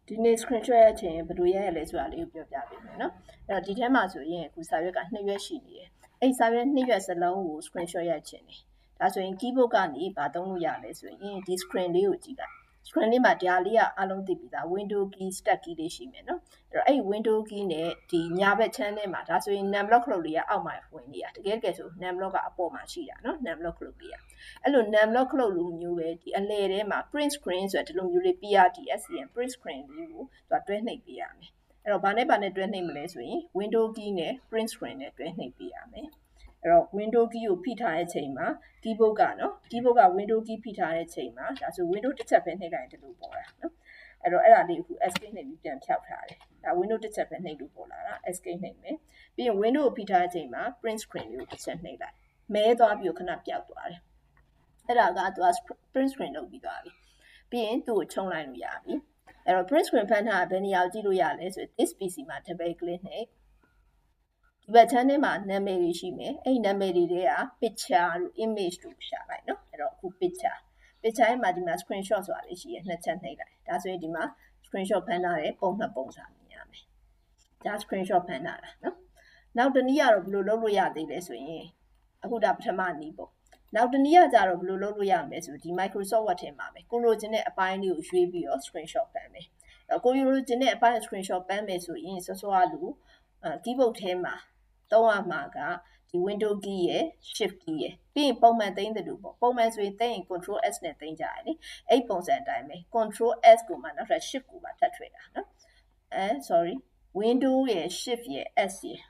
ဒီနေ့ screenshot ရချင်ဘယ်လိုရရလဲဆိုတာလေးကိုပြောပြပေးမယ်နော်အဲ့တော့ဒီထဲမှာဆိုရင်အခုစာရွက်က2ရွက်ရှိနေတယ်အဲ့စာရွက်2ရွက်စလုံးကို screenshot ရချင်တယ်ဒါဆိုရင် keyboard ကနေဘာသုံးလို့ရလဲဆိုရင်ဒီ screen လေးကိုကြည့်လိုက် screen လေးမှာဒါလေးကအလုံးသိပြီသား window key start key လေးရှိမယ်နော်အဲ့တော့အဲ့ window key နဲ့ဒီညာဘက် channel မှာဒါဆိုရင် num block ခလုတ်လေးကအောက်မှာဝင်နေတာတကယ်ဆို num block ကအပေါ်မှာရှိတာနော် num block ခလုတ်လေးကအဲ့လို num block ခလုတ်လိုမျိုးပဲဒီအလဲထဲမှာ print screen ဆိုတဲ့ဒီလိုမျိုးလေး PRTSCN print screen လေးကိုသူကတွဲနှိပ်ပေးရမယ်အဲ့တော့ဘာနဲ့တွဲနှိပ်မလဲဆိုရင် window key နဲ့ print screen နဲ့တွဲနှိပ်ပေးရမယ်အဲ့တော့ window key ကိုဖိထားတဲ့အချိန်မှာ keyboard ကနော် keyboard က window key ဖိထားတဲ့အချိန်မှာဒါဆို window တစ်ချက်ပဲနှိပ်လိုက်ရင်ဒီလိုပေါ်တာနော်အဲ့တော့အဲ့ဒါလေးအခု escape နှိပ်ပြီးပြန်ဖြောက်ထားတယ်ဒါ window တစ်ချက်ပဲနှိပ်လို့ပေါ်လာတာ escape နှိပ်မယ်ပြီးရင် window ကိုဖိထားတဲ့အချိန်မှာ print screen လေးကိုတစ်ချက်နှိပ်လိုက်မဲသွားပြီးခဏပျောက်သွားတယ်အဲ့ဒါကသူက print screen လုပ်ပြီးသွားပြီပြီးရင်သူ့ကိုခြုံလိုက်လို့ရပြီအဲ့တော့ print screen ဖန်ထားတာဘယ်နေရာကိုကြည့်လို့ရလဲဆိုရင် this PC မှာ double click နှိပ်ဒီဘက် channel မှာနာမည်တွေရှိမယ်အဲ့ဒီနာမည်တွေက picture တို့ image တို့ရှာလိုက်နော်အဲ့တော့အခု picture ရဲ့မှာဒီမှာ screenshot ဆိုတာလေးရှိရနှစ်ချက်နှိပ်လိုက်ဒါဆိုရင်ဒီမှာ screenshot ဖန်ထားတယ်ပုံနှစ်ပုံစာမြင်ရမယ်ဒါ screenshot ဖန်ထားတာနော်နောက်တစ်နည်းကတော့ဘယ်လိုလုပ်လို့ရသေးလဲဆိုရင်အခုဒါပထမနည်းပေါ့နောက်တစ်နည်းကကြတော့ဘယ်လိုလုပ်လို့ရမလဲဆိုဒီ Microsoft Word ထဲမှာပဲကိုလိုချင်တဲ့အပိုင်းလေးကိုရွေးပြီးတော့ screenshot ပန်းမယ်အဲ့ကိုလိုချင်တဲ့အပိုင်း screenshot ပန်းမယ်ဆိုရင်စောစောကလူ keyboard ထဲမှာသုံးရမှာကဒီ window key ရယ် shift key ရယ်ပြီးရင်ပုံမှန်သိမ်းတယ်လို့ပေါ့ပုံမှန်ဆိုရင်သိမ်းရင် control s နဲ့သိမ်းကြရတယ်လေအဲ့ပုံစံအတိုင်းပဲ control s ကိုမှနောက်ထပ် shift ကိုမှထပ်ထွေတာနော်sorry window ရယ် shift ရယ် s ရယ်